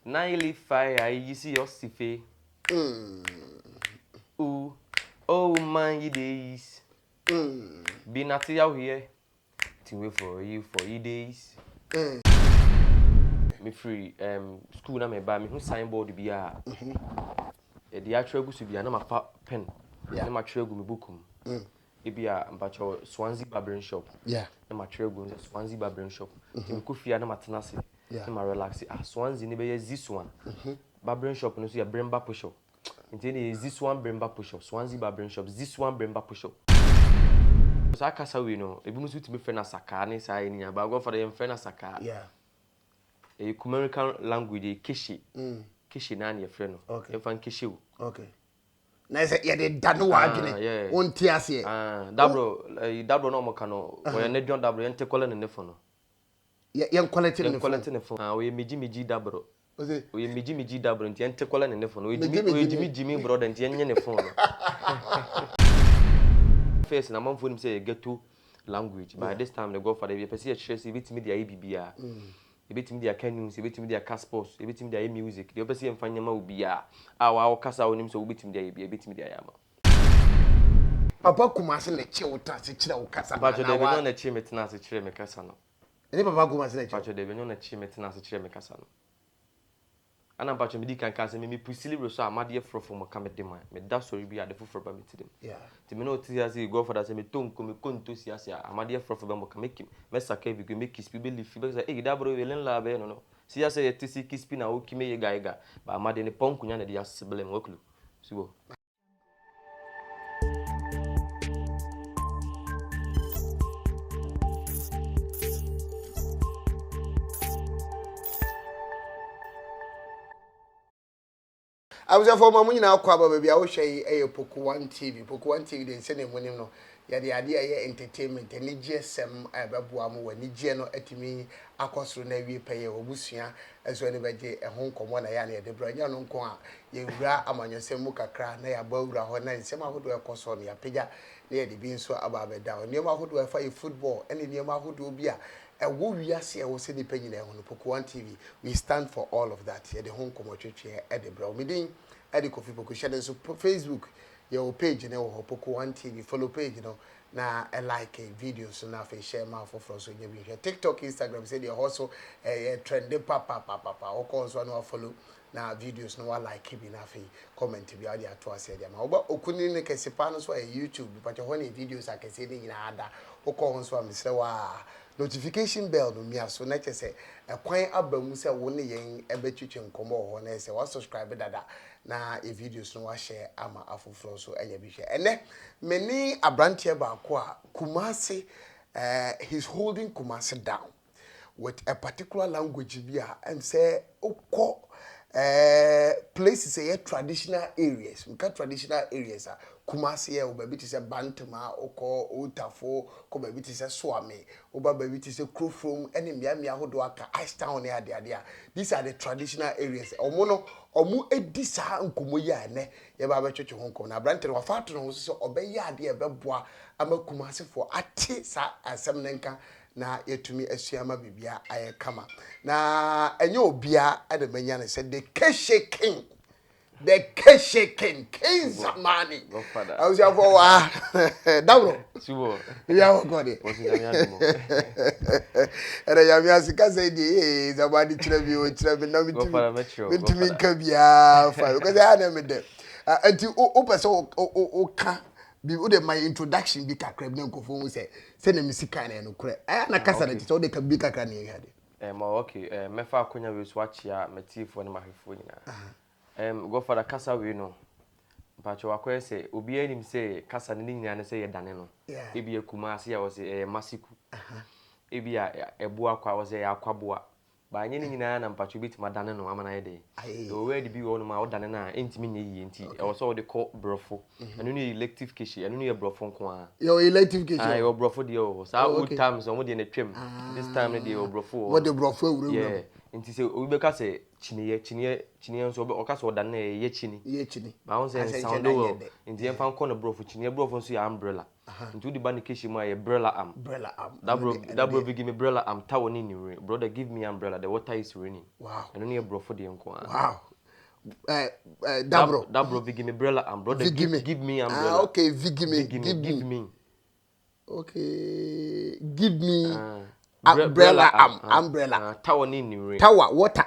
Naili fire, you see your sife. Ooh, oh my days. Be not out here. To wait for you days. Me free school na me ba me hu signboard bi a. The actual go to be na ma fa pen. Na ma twerɛ gu me book mu. E bi a mpacho Swansea Barbering Shop. Yeah. Na ma twerɛ gu Swansea Barbering Shop. Ti me ko fia na ma tena se. Na ma relax. Swansea ni be ye this one. Barbering Shop no so ya Bremba push up. Nti ne this one Bremba push up. Swansea Barbering Shop. This one Bremba push up. So I kasa we no. E bi musu ti me fe na saka ne sai ni aba go for them fe na saka. Yeah. A American language Keshei. Keshei na ne frɛ no. Okay. Em fan Keshei. Okay. Na say ye de da no wa adwene. Won ti ase. Dabro no mo kano. We ne dwon dabro yen te kwala ne fo no. Yen quality ne fo. We meji dabro. We meji dabro nti yen te kwala ne fo no. We jimi brother nti yen nye ne fo no. First na man phone say ghetto language. By this time the godfather we person share bit media bibia. E bit media can news, e bit media cast sports, e bit media music. The person emfanya ma obia. Wa kasa wonim so bit media e bit media ya ma. Papa Kumasi na che wuta se kire wo kasa na. Pacho de be no na chi metena se kire me kasa no. Eni Papa Kumasi na che. Pacho de be no na chi metena se kire me kasa no. Ana pacho me di kan kasa me pusili roso amade frofo mo ka me dem me da sori bi ade foforo ba me tidem. Yeah. Ti me no ti ase go for that say me tonko me konto si ase amade frofo ba mo ka make me saka bi go make kispi be lifi be say e da bro we len la be no no. Si ase ye tisi kispi na o kime ye gaiga ba amade ne ponku nya na de asebele mo oklu. Sibo. I was for my money now, baby. I will show you a Poku 1 TV. Poku 1 TV, they send him when you know. Yeah, the idea of entertainment and GSM, Babuamu, when Nigeno at me, across the Navy pay or Busia, as well as a home come one ayani, the Brian on Kwa, you ra among your Semuka cra, Naya Bowra, Hona, and some who do a course on your pija, near the being so about down. Near who do a fire football, and in your who do be a woo yasi, I was sitting penny on Poku 1 TV. We stand for all of that here, the home commercial chair at the brow meeting. Edi Kofi Poku share so Facebook your page you know Poku 1 TV follow page you know na like videos so na fe share ma for so you be TikTok Instagram say the also trend papa o cause one no follow na videos no like bi na fe comment bi ade ato ase dia ma oba okuni ne kese pa no so YouTube but when videos akese ni na ada o call so am say wa notification bell no mia so na chese ekwan abamu se wo ne yen ebetwetwe nkomo ho na se wa subscribe dada na e videos no wa share ama afoforo so enya bi hwe ene many abrantie ba ko a Kumasi he's holding Kumasi down with a particular language bi a em say okọ places traditional areas we got traditional areas Kumasi e oba bi ti say Bantama okọ Otafo ko ba bi ti say Swami oba ba bi ti say Krofrom ene mia hodo aka Ashtown ne ade these are the traditional areas omu edi sa nkomo yi ane ye ba ba twetwe honkom na brante no fa to no so obeye ade e beboa ama Kumasi fo ate sa asem nenka na yetumi asuama bibia aye kama na enye obia ade manya ne said the Keshei king King Zamani I was here for dabro Sibo ya ogode era ya mi asika say di Zamani kire bi na mitimi nka bia fa because I na me de anti o pese o ka bi o de my introduction bi kakra bi nkofo mu say na misika na no kure na kasa na tete o de ka bi kakra na ye hade ma okay mefa akonya we so achia matifo ne mahefo nyina go for the kasa we no pacho wakoye say obi anim say kasa ne nyina ne say ye dane no ebi Kumasi ya wo say masiku ebi a ebu akwa wo say akwaboa ba anye nyina na mpacho bitima dane no amana ye de o we de bi wo no ma wo dane na entimi nye yi enti e wo so wo de ko brofo anu ne elective Keshei anu ne brofo nko a yo elective Keshei yo brofo de o sa old times o mo de na twem this time ne de o brofo what the brofo ewure enti se obi be ka say chiniye nso o ka so dane ye chini ye chini ba won say sound o enti en fan ko no brofo chiniye brofo nso ya umbrella Into the bani Keshei my umbrella am. Umbrella arm. That bro give me umbrella am. Tower in rain. Brother, give me umbrella. The water is raining. Wow. And only a bro for the uncle. Wow. Dabro. That bro give me umbrella am. Brother, give me umbrella. Okay, give me. Okay, give me umbrella umbrella. Tower in rain. Tower water.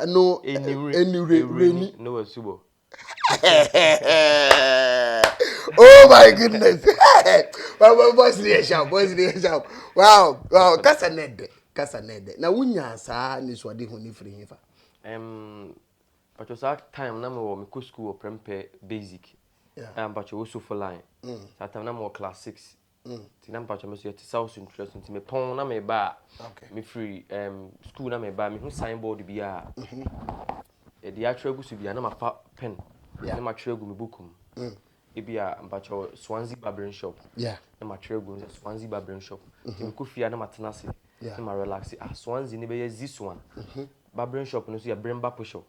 No any rainy. No subo. Oh my goodness. Boys the shout. Wow. Kasa nede. Na wunya saa ni swade ho ni free hifa. But was that time na me go school or prempe basic. Yeah. But you also for line. That time na mo class 6. Tinam pa me so yet south interest nti me pon na me ba. Okay. Me free school na me ba me hu signboard bia. E di atwa gusu bia na ma fa pen. Na ma twa gu me book Ebia mpacho Swansea barbering shop. Yeah. Na ma twa gu Swansea barbering shop. Ti me ko fia na ma tena se. Na ma relax. Swansea ni be ye this one. Barbering shop no so ya Bremba push up.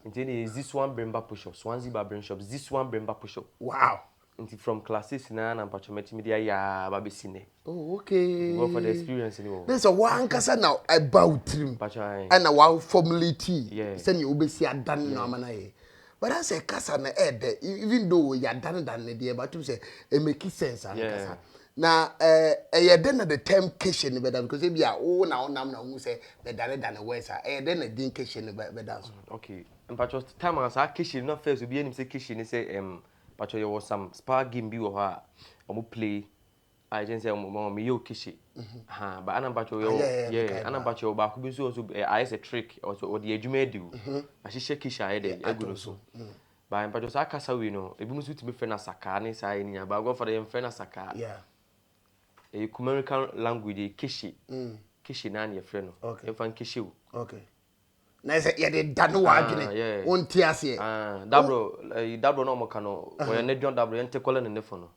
Nti ni this one Bremba push up. Swansea barbering shop. This one Bremba push up. Wow. Nti from classes na mpacho metimi dia ya babesine. Oh, okay. Go for the experience anymore. There's a one kasa now about trim. Mpacho And a one formulity. Yeah. Send you obesi adan na mana ye. But I say kasa na even though you done the but you say it make sense and kasa. Na then the term Keshei better because if you are now who say the than the west then the din Keshei better. Okay. Mpacho time as Keshei not first be any say Keshei ni say Pacho there was some spa game bi wo ha omo play I just say omo me yo Keshei but ana pacho yo ana pacho ba ku bi so I say trick or the adwuma edi a hihye Keshei aye egu so ba pacho sa kasa we no ebi musu ti be fe na saka ni sa ni ya ba go for the fe na saka a American language Keshei na na fe no e fan Keshei okay na say ye dey danu wa adwene won ti ase dabro no mo kano o ne dwon dabro ye ntekole ne fo no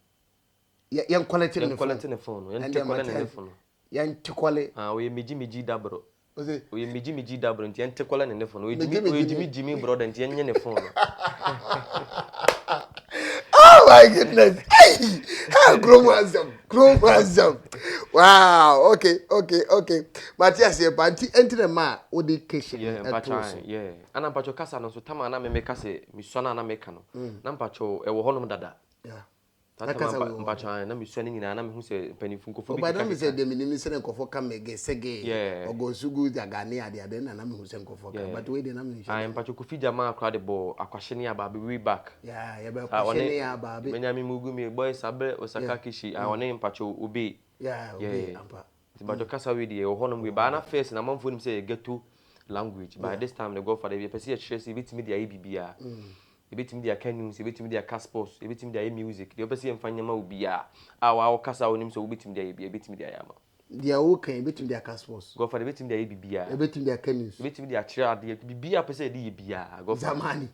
ye quality ne fo no ye ntekole ne fo no ye ntekole o ye meji dabro o ye meji dabro nti ye ntekole ne fo no o jimi brother nti ye nye ne fo no oh my goodness hey Gromazam wow okay Matthias ye banti entire ma o de Keshei yeah ana mpacho kasa no so tama na me kase mi sona na me ka no na mpacho e wo honom dada tata mpacho na mi sona nyina na me hu se panifu nkofo bi ba na me se de minimi se nkofo ka mege sege ogosugu jagane ade na me hu se nkofo ka but we de na me mpacho ko fija ma akra de bo akwahye aba be we back ye be akwahye aba be menyami mugu mi boys abe osaka Keshei one mpacho obe ampa mpacho kasa we de wo honom we ba na first na manfo nim se geto language by this time the go for the person stress bitimi dia ibibia bitimi dia canons bitimi dia caspos bitimi dia music the person mfanya ma obia wa kasa onim so bitimi dia ibia bitimi dia yama dia wo kan bitimi dia caspos go for the bitimi dia ibibia bitimi dia canons bitimi dia chira dia bibia person dia ibia go for zamani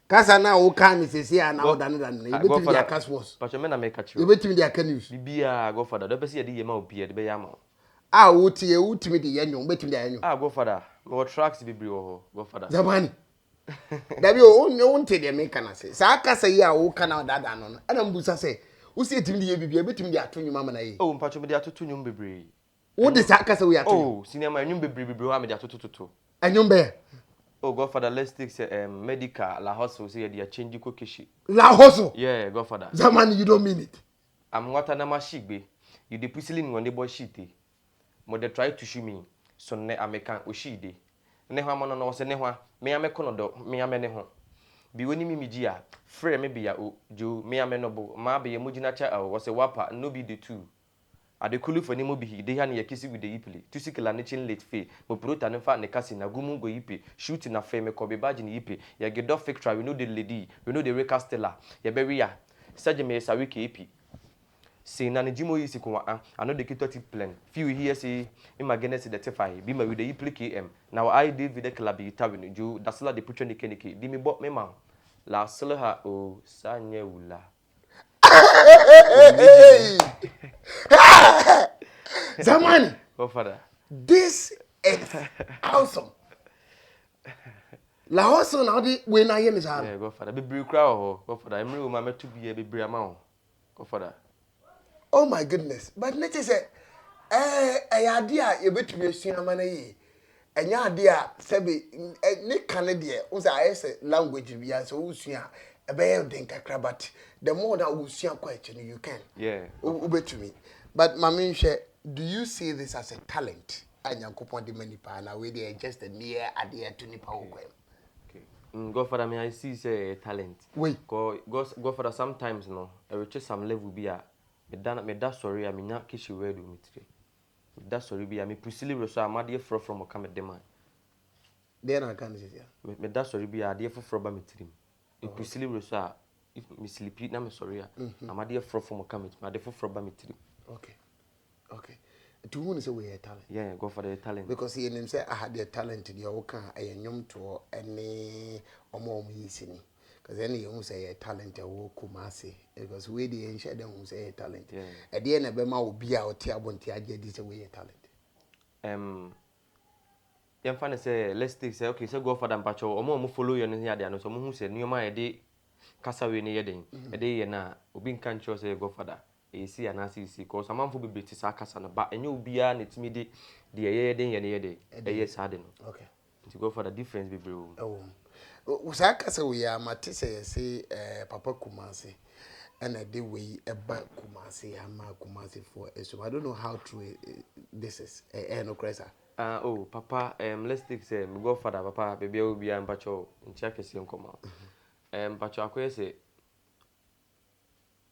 kasa na wo kan sesi na wo dan bitimi dia caspos but me na make a chira bitimi dia canons bibia go for the person dia yama obia de be yama wutimi di yanyo betimi di yanyo go father mo tracks bibri go father zamani dabi o nte de me kana se sa akasa yi a wo kana dada no ana mbusa se wo se etimi di ye bibia betimi di ato nyuma na ye mpacho me di atoto nyum bibri wo de sa akasa wo ato cinema nyum bibri wa me di atoto anyum be go father let's take medical la hustle say they change ko Keshei la hustle go father zamani you don't mean it am wata na mashigbe you dey pusili ngone boy shit mo dey try to shoot me so ne American oshide ne ho amono no se ne ho me ameko no do me amene ho bi woni mimiji a frɛ me bia o jo me ameno bo ma be ye mugina cha o se wapa no be the two adekulu for ni mo bi de ha ne yakisi with the ipli tusikala ne chin late fe mo prota ne fa ne kasi na gumu go ipe shoot na fe me ko be badge ne ipe ya gedo fake try we know the lady we know the recastella ya be we ya saje me sa wiki ipe say na jimo yi sikwa ano de kitoti plan few here say imagine the tify be ma with the ipli km now I did with the club itawin ju dasla de putwa ne kenike di me bo me ma la slaha o sanye wula Zamani oh father this is awesome la hustle now the we na hear me say go father be bri kra go father emre o ma metu bi e be bri ama go father Oh my goodness. But let us say, idea you bet me see a man ye. And your idea, Sabi, Nick Canadian, was I say language we are so usia, a bear dinka crabat. The more that we see a question you can. Yeah. Ube to me. But Mammy, do you see this as a talent? And your coupon the many pana, where they are just a mere idea to Nipa. Okay. Go for that. Me, I see say talent. Wait. Go for that. Sometimes no, I reach some level be a me that sorry. I mean not Keshei where do me today. That sorry be a me pusili reso. I'm a dear from a come demand. Then I can't say yeah. Me that sorry be a dear from me today. Me pusili reso. If me sleepy na me sorry. I'm a dear from a come. My dear from me today. Okay. Okay. To whom is a way a talent? Yeah, go for the talent. Because he and say I had the talent in your can I am to any or more easy. Because any who say a talent a walk Kumasi. Because we the ancient who say a talent. Yeah. At the end of Bema will be out here when I get this away a talent. I'm fine say let's take say okay so go for them patcho or more follow you here there no so who say new my day kasa we ne yeden e dey ye na obi nkan cho say go for that e see and see cause am for be ti sa kasa na ba enye obi a na timi de ye yeden ye ne yede e yes ade no Okay. To go for the difference be bro. Usa kasa we are matise say Papa Kumasi and a day we about Kumasi ama Kumasi for so I don't know how true this is no cresa. Oh papa let's take say me go for that papa baby obi a mpacho ntia kese nkoma. Mpacho akoye say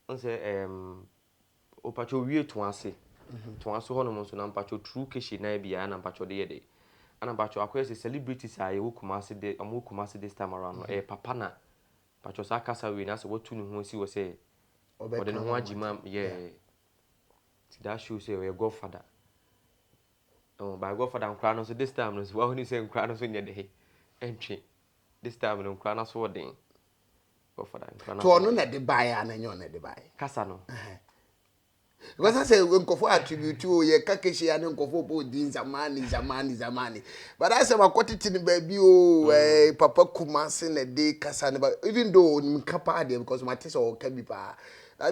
on say opacho wie to ase hono mo so na mpacho true Keshei na bia na mpacho de yede ana mpacho akoye say celebrities a ye wo Kumasi de amu Kumasi this time around no papa na mpacho sa kasa we na say watu ne ho si wo say ode ne ho agima yeah that show say we godfather. Oh, by godfather nkra no so this time no so wa honi say nkra no so nye de entry this time no nkra no so wodin godfather nkra no to no na de buy na nyo na de buy kasa no because I say nkofo attribute to ye Keshei and nkofo po din zamani but I say makotiti ni baby o Papa Kumasi na de kasa na even though nkapa de because my tese o ka bi pa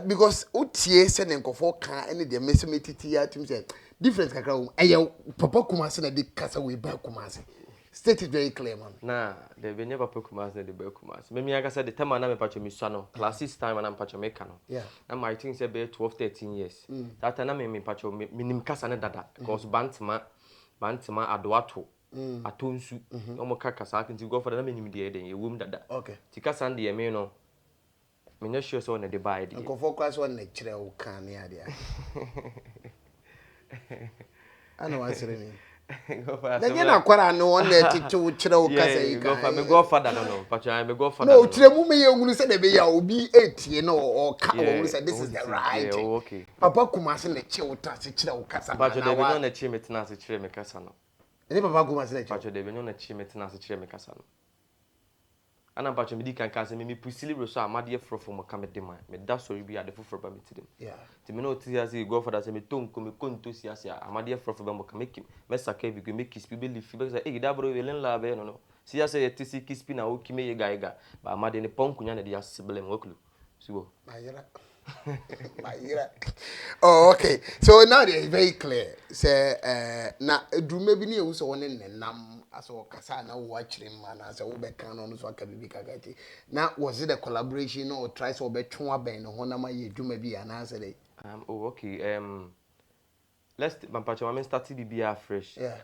because utie se ne nkofo kan ene de mesemetiti ya tum say difference kakra o Papa Kumasi na de kasa we ba Kumasi state it very clear man na de be never Papa Kumasi na de ba Kumasi me aka say the time na me pacho mi swa no classes time na pacho me ka no yeah na my think say be 12-13 years that time na me pacho minim kasa ne dada because bantma adoato atonsu omo kasa kinti go for na me nim de e wom dada okay ti kasa de me no me no sure so na de buy de nkofo class one na kire o kan ne ade ana wasere ni go for na na kwara no one na titu kire o kasa yi ka me go for that no pacho me go for that no tire mu me ye hunu se na be ya obi etie no o ka o hunu se this is the right yeah okay Papa Kumasi na che o ta se kire o kasa pacho de be no na chi me tena se kire me kasa no ni Papa Kumasi na che pacho de be no na chi me tena se kire me kasa no ana pacho me di kan kasa me pusili reso amade frofo mo ka me de man me da sorry bi ade foforo ba me tidem yeah ti me no ti asi go for that say me tonko me konto si asi amade frofo ba mo ka make me saka bi go make kiss bi lifi be say e da bro we len la be no si asi e ti si kiss bi na o ki me ye gaiga ba amade ne ponkunya na de asibele mo oklu sibo Mayira. Oh, okay. So now it's very clear. Say, na drume bi ni ewu so woni nenam aso kasa na wo achire man as wo be kan no so aka bibi kagati. Na was it a collaboration or try so be twa ben no na ma ye dwuma bi ana say dey. Oh okay. Let's Mampacho I started BBA fresh. Yeah.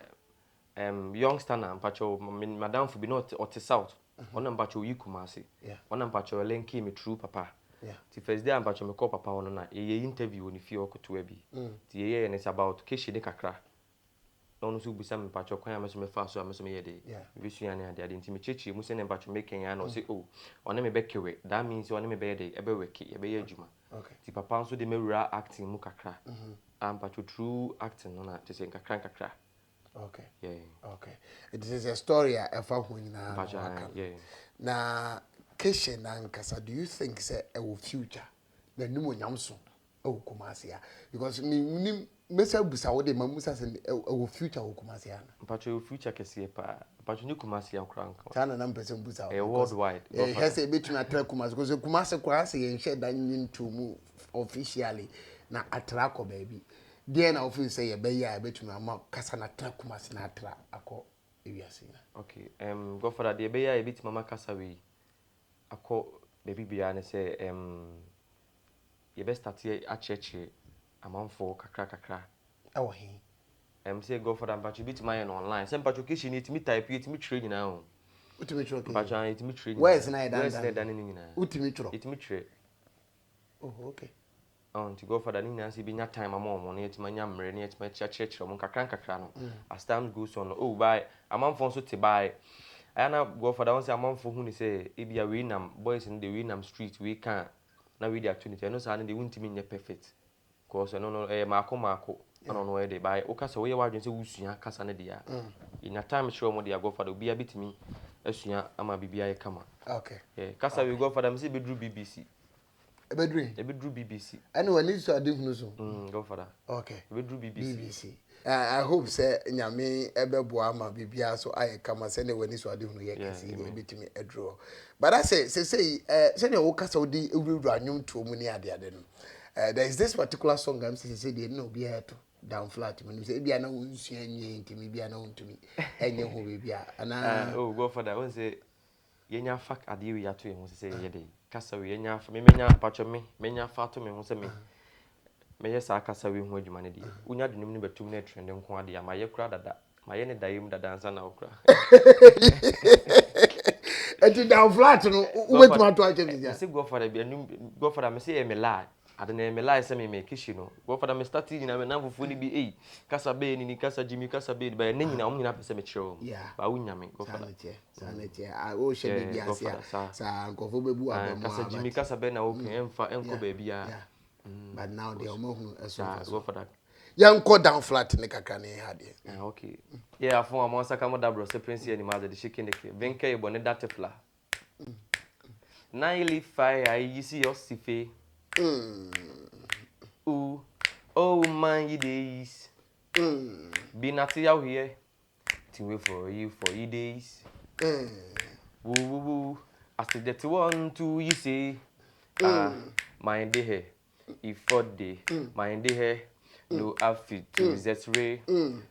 Youngster na Mampacho madam for be not or south. Ona Mampacho yi Kumasi. Yeah. Ona Mampacho lenki me true papa. Yeah. The first day Mampacho me call papa ono na ye interview ni fi okoto abi. Ti ye and it's about Keshei de kakra. No so bisa Mampacho kwan am so me fa so am so me ye de. We su ya na de nti me chechi mu se ne Mampacho me kenya na say oh ona me bekewe. That means ona me be de ebe weki ebe ye adwuma. Okay. Ti papa nso de me wura acting mu kakra. Pacho true acting no na te say kakra. Okay. Yeah. Okay. It is a story I ever win na. Yeah. Na Keshei na nkasa, do you think say e will future the new nyamso o Kumasi ya because me mesa busa wo de mamusa say e will future o Kumasi ya na Pacho future kese pa Pacho ni Kumasi ya krank tana na person busa worldwide he say between atra Kumasi because Kumasi kwa say yen share dan into mu officially na atra ko baby dey na ofin say ye be ya betumi ama kasa na tra Kumasi na atra akọ ewiase na. Okay, Godfather, the be ya bit mama kasa we akọ baby bia ne say ye best start here acheche amanfo kakra Ewo he. Say Godfather but you bit my online. Some patrication it me type it me trade now. Utimi chro. But it me trade. Where is na Where is na done ni na? Utimi chro. It me trade. Oh, okay. To go for the Nina, see, be not time, I'm on it, my yam, ready, it's my church, or Monka. As time goes on, oh, buy a month for so to buy. I now go for the ones a month for whom say, if you are Winam, boys in the Winam street, we can't. Now with the opportunity, I know, so they won't mean your perfect. Cause I don't know, Marco, I don't know where they buy. Okay, so we are just a Cassanadia. In a time, sure, what they go for the be a bit to me, as you are, I'm a BBI come. Okay. Yeah, Cassa will go for them, see, be drew BBC. A bedroom. A bit drew BBC. Anyone needs to do so. Go for that. Okay. We drew BBC. I hope say nyame ebeboa ma bibia so aye kama say ne wani so ade hunu ye kesi ne betimi edro. But I say say ne wo kasa odi ewuru anwum to mu ni ade no. There is this particular song I'm say dey no be here to down flat me say bia na wo nsu anye ntimi bia na wontumi enye ho bibia ana oh go for that one say yenya fak ade we ato e ho say ye dey kasa we yenya fa me menya pacho me menya fa to me ho say me meye sa kasa we ho adwuma ne dey unya de nim ne betum na trend nko ade ama ye kura dada ma ye ne dayem dada ansa na okura eti down flat no ubetuma to ache me say go for that be go for that me say me lie ade na me lie say me Keshei no go for that me start nyina me na fufu ni bi kasa be ni kasa Jimmy kasa be ba na nyina om nyina pese me kire ba unya me go for that sanete o she be bia sa nkofo bebu abemu kasa Jimmy kasa be na o enfa enko ba bia but now they omohu eso go for that yanko down flat ne kakra ne hade okay yeah afon amon saka mo dabro se prince ani ma de shike ne ke benka e bone datefla naili fire I see your sife oh man you days been at you here to wait for you days woo after that 1 2 you say mind the hair if for day mind the hair no affit to Z-ray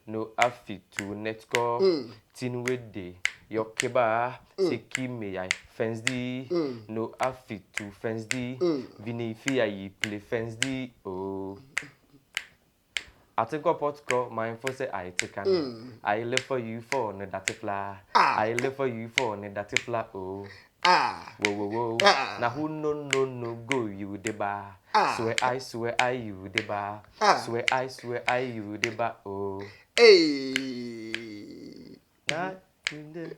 no affit to netcore tin with day your keba seki me I fence D no affit to fence D vini fear you play fence D oh I take up pot call my info say I take an I live for you for ne datifla I live for you for ne datifla oh whoa now who no go you the bar swear I you the bar swear I you the bar oh hey that in the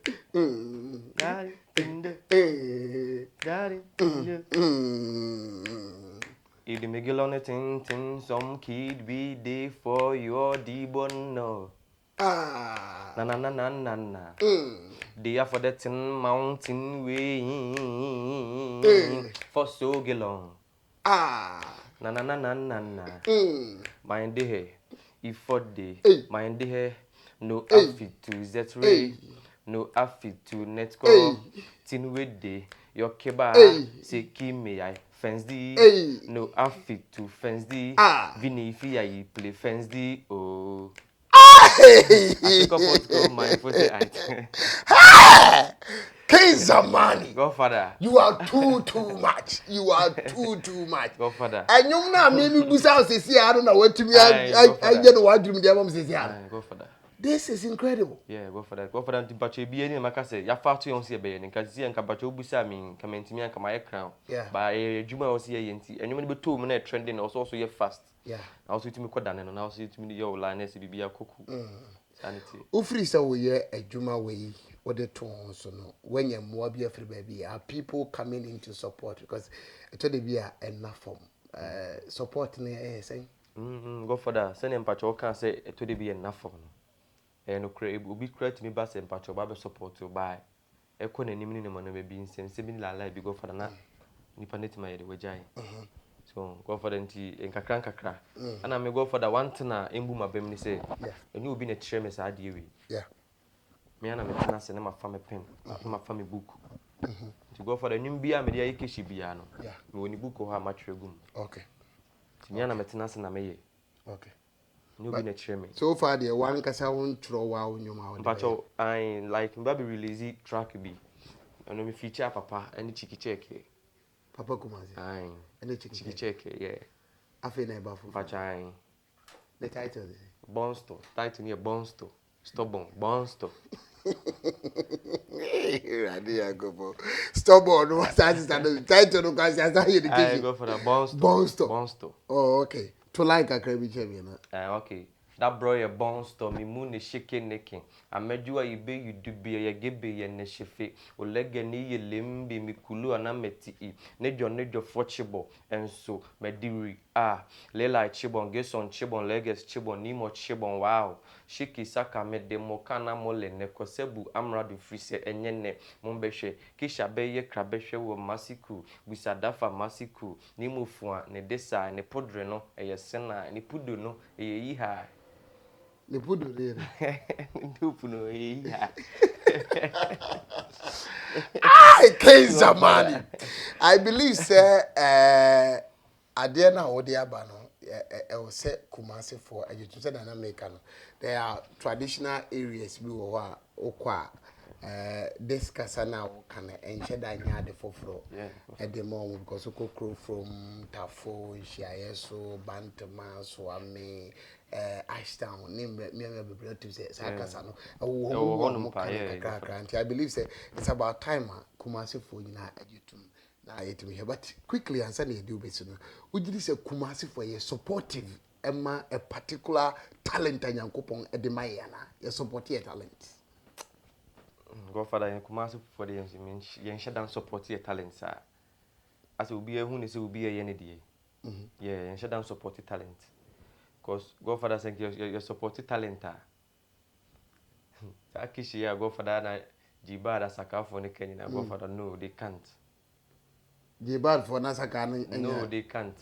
that in the that in the if the Miguel on a tin some kid be there for your debon no na they are for the tin mountain way for so long na mind the hair if for day mind the hair no affit to Z-ray no affit to netcore tin with day your keba say me I fence D no affit to fence D vini fear you play fence D oh I took up my phone say I Zamani. Godfather. You are too much. You are too much. Godfather. And you know maybe busa say I don't know what to me. I get what dream the mom says Godfather. This is incredible. Yeah, Godfather. Godfather to bache bi eni maka say ya fa to yon se be yen nka zi nka bache obusa mi nka mentimi nka my crown. Ba ejuma o se ye enti enwuma ni beto mu na trending also ye fast. Yeah. Also to me kwada no na also to me your line se bibia koku. Sanity. Ufri say we ye ejuma we what the tone so no when you more be free baby are people coming in to support because it will be enough form support ne saying Godfather send empacho can say it will be enough form no create obi create me ba say empacho ba be support you buy e ko na nim ni mo na be bi nsem se bi la life bi Godfather na nipa netima ye de wajai so Godfather nti nkakra ana me Godfather one thing na embu mabem ni say enu obi na kire me sa ade wi me ana me tena se na ma fa me pen ma fa me book to go for the new bia me dey Keshei bia no me woni book ho ma twere gum okay Timiana metenase na meye. Okay. No be na chire me. So far the one kasa won tro wa onyoma. Mpacho I like mba be release track bi. Ono me feature papa and chiki cheke. Papa Kumasi. Aye. And chiki cheke, yeah. Afi na ba fu. Mpacho aye. The title is Bonsto. Title near Bonsto. Stubborn. Bonsto. Ready go for stubborn. What that title no cause I hear the I go for the Bonsto. Bonsto. Oh, okay. To like a crabby champion. Okay. That bro your Bonsto me moon is shaking necking. I made you a be you do be a gibby and a shefe. O leg and ye limbi me kulu and ameti. Nejo forchable and so mediri. Lela chibon, guess on chibon, legs chibon, nemo chibon, wow. Shiki saka me de mokana mole ne kosebu amra du frise enyene mombeshe kisha beye krabeshe wo masiku busadafa masiku ni mufua ne desa ne podre no eye sena ne pudo no eye yiha ne pudo re ndupu no eye yiha Zamani. I believe say ade na wo de aba no will say Kumasi for education and American. There are traditional areas we were okwa this kasana can enche da nya de foforo at the moment because okokro from Tafo Shiayeso Bantama so ame Ashtown name me be say sakasa no I believe say it's about time Kumasi for na edutum na yet me but quickly answer the do best no would you say Kumasi for a supportive emma a particular talent and yankopon edemayana you support your talent Godfather in Kumasi for the yen shut support your talent sir as will be a who is will be a yenny yeah yen shut down support your talent because Godfather saying your support your talent Akishi ya Godfather na Jibada Sakafo ne Kenya Godfather no they can't Jibad for Nasaka no they can't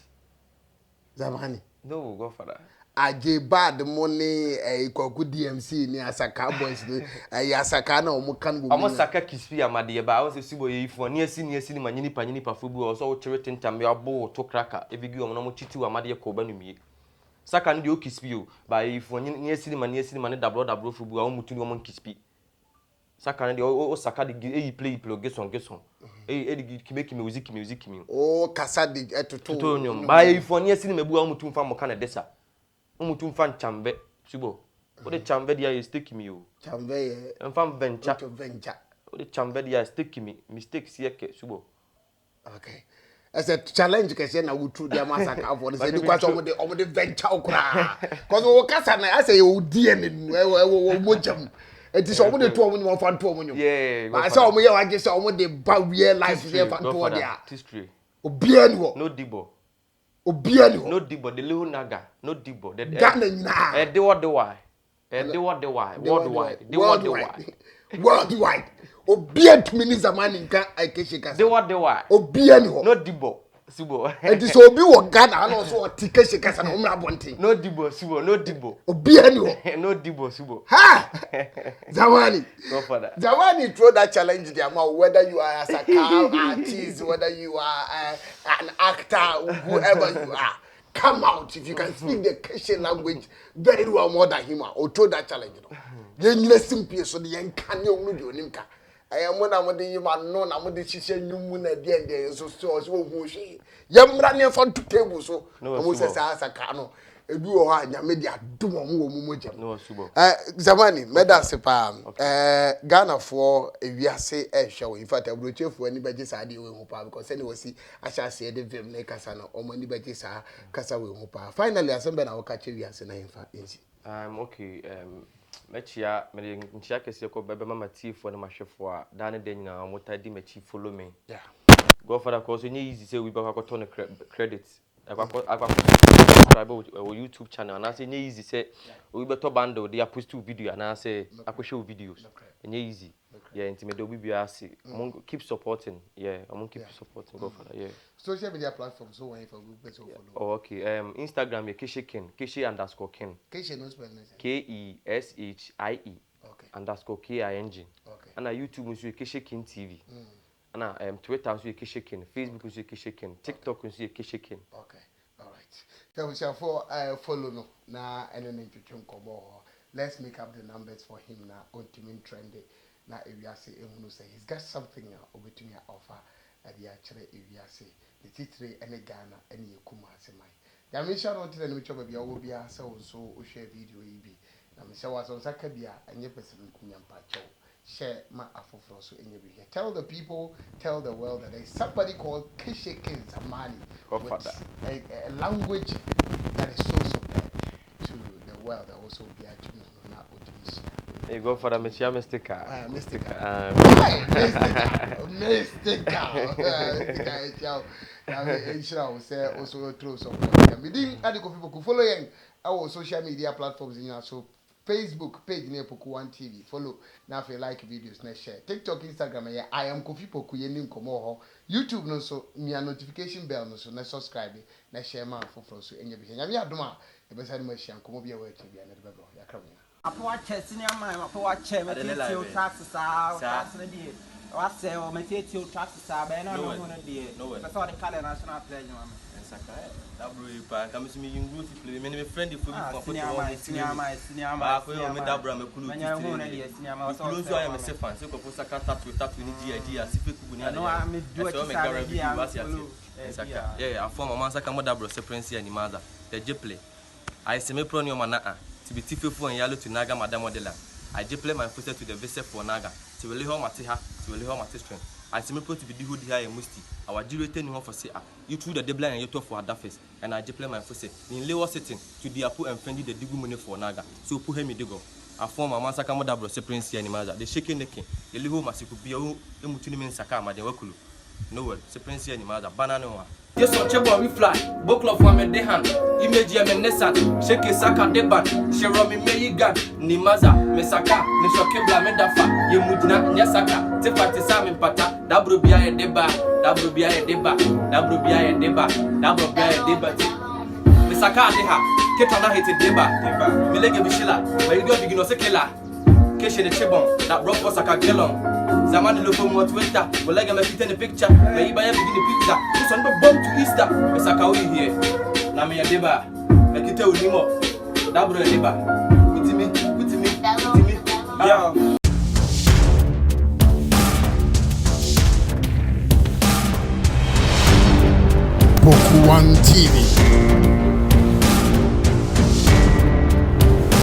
Zamani no Godfather Jibad money Koku DMC ni Asaka boys ni Asaka na omukan bu Amo saka kispi amade ba o se sibo yifo ni esi ni manyini panyini pafubu o so wo chere tentam ya bo to kraka ebigi omo no mo chiti amade ko ba no mie saka ndi o kispi o ba yifo ni esi ni mane dablo fubu o mutu ni omo kispi saka ndi o saka de play geson di kimeki music mi o kasa de etoto nyom ba yifo ni esi ni mebu o mutu mfa mo kana desa o mutu mfa nchambe sibo o de chambe dia stick me o chambe ye mfa venture o de chambe dia stick me mistakes yeke sibo okay as a challenge kese na wutu dia masaka for say because omo de venture okra cause o kasa na say o die ni wo mojam eti so omo de to omo ni mo fa to omo nyom yeah ba say omo ye wa ge say omo de ba real life ye fa to dia history obia ni ho no dibo obia ni ho no dibo the lehu naga no dibo the Ghana nyina de why worldwide obia tumi ni Zamani nka Keshei kasa de why obia ni ho no dibo sibo enti so obi wo Ghana na so o Keshei kasa na omra bonten no dibo sibo no dibo obia ni ho no dibo sibo ha Zamani Godfather Zamani throw that challenge there whether you are as a artist whether you are an actor whoever you are come out if you can speak the Keshei language very well more than him or throw that challenge no yen simple so the yen kan ye onu de onimka ayamo na mo de yima no na mo de hihye nyumu na de so hu hwe yemra ne fa to table so mo se sa ka no ebi wo ha nyame de adom mo wo mogem no subo Zamani medase pa Ghana for ewiase ehwe wo in fact abrochefo ani beje sa de we hu pa because any wasi asha se de vim na kasa no omo ani beje sa kasa we hu pa finally asembe na wo ka che wiase na infa ensi okay mechia me nchia kese ko bebe mama tifo na mahwefo a dane de nyina motadi mechi follow me yeah Godfather cause you easy say we back to the credit subscribe or YouTube channel and I say easy say we better bundle they post two video and I say I show videos and easy yeah intimate do be say keep supporting yeah I'm keep supporting Godfather yeah social media platforms so when for group so follow oh okay Instagram Keshei Ken Keshei_Ken Keshei no spell KESHIE okay _KING okay and YouTube is Keshei Ken TV and Twitter is Keshei Ken Facebook is Keshei Ken TikTok is Keshei Ken okay all right So for follow no na eno nintwetwe nkomo. Let's make up the numbers for him na ultimate trendy na ewiase ehunu say he's got something obetumi offer at the actually ewiase. The titre ene Ghana ene Kumasi mai. Ya me sha no tire no choba bia wo bia say so o share video yi bi. Na me sha wa so saka bia enye person kunya mpacho. Share my afofro so enye bi here. Tell the people, tell the world that there is somebody called Keshei Zamani. A language that is so bad to the world that also be actually not Otimisia. You go for the Messiah Mystica. Mystica. I will say also through some. We didn't add people following our social media platforms in so Facebook page near Poku One TV. Follow now if you like videos, now share. TikTok, Instagram, yeah. I am Kofi Poku Yenim Komoho. YouTube no so me a notification bell no so na subscribe na share man for so enye bi. Nyame adoma e be sane ma hia komo bia wa ti bia na de bebo ya kra me. Apo wa che senior man, apo wa che me ti o tax sa na die. Wa se o me ti o tax sa be na no ho na die. So the color national pledge man. That bro, come to me, you go to play. Many friend if we senior man. But we me that bro, me kulu. I am a fan. So for saka tatu ni GID as if we could no, I me do it. Yeah, I form a man saka mo that bro separate ni mother. The Jipley. I say me pro ni o mana to be tifefo and yalo to Naga Madam Modela. I Jipley my foot to the vessel for Naga. To really home at her, to really home at strength. I see me pro to be the hood here in Musti. Our director for say you threw the debla and you talk for her face, and I play my foot in Leo sitting to the apu and friendly the digu money for Naga. So put him in the go. I form a massacre modabro separate and maza. The shaking the king. The little massive be a mutinimin sakama de wakulu. No word, separate and maza, banana. Yes, on Chebo we fly. Book of Wame Dehan. Image Yemenesan. Shake Saka Deban. Sheromi Meyigan. Nimaza. Mesaka. Nishokebla Medafa. Yemudna Nyasaka. Tefati Samin Pata. Dabrubia Deba. Dabrubia Deba. Dabrubia Deba. Dabrubia Deba. Mesaka Deha. Ketana hate Deba. Milege Bishila. Where you go begin to sekela. Keshei the Chebon. That rock was Saka Gelon. Zamani local more Twitter. Well, like I'm in the picture. Where you buy begin the pizza. This one bomb to Easter. Mesaka we here. Nami ya Deba. Nakite Unimo. Dabro ya Deba. With me. Yeah. Poku One TV.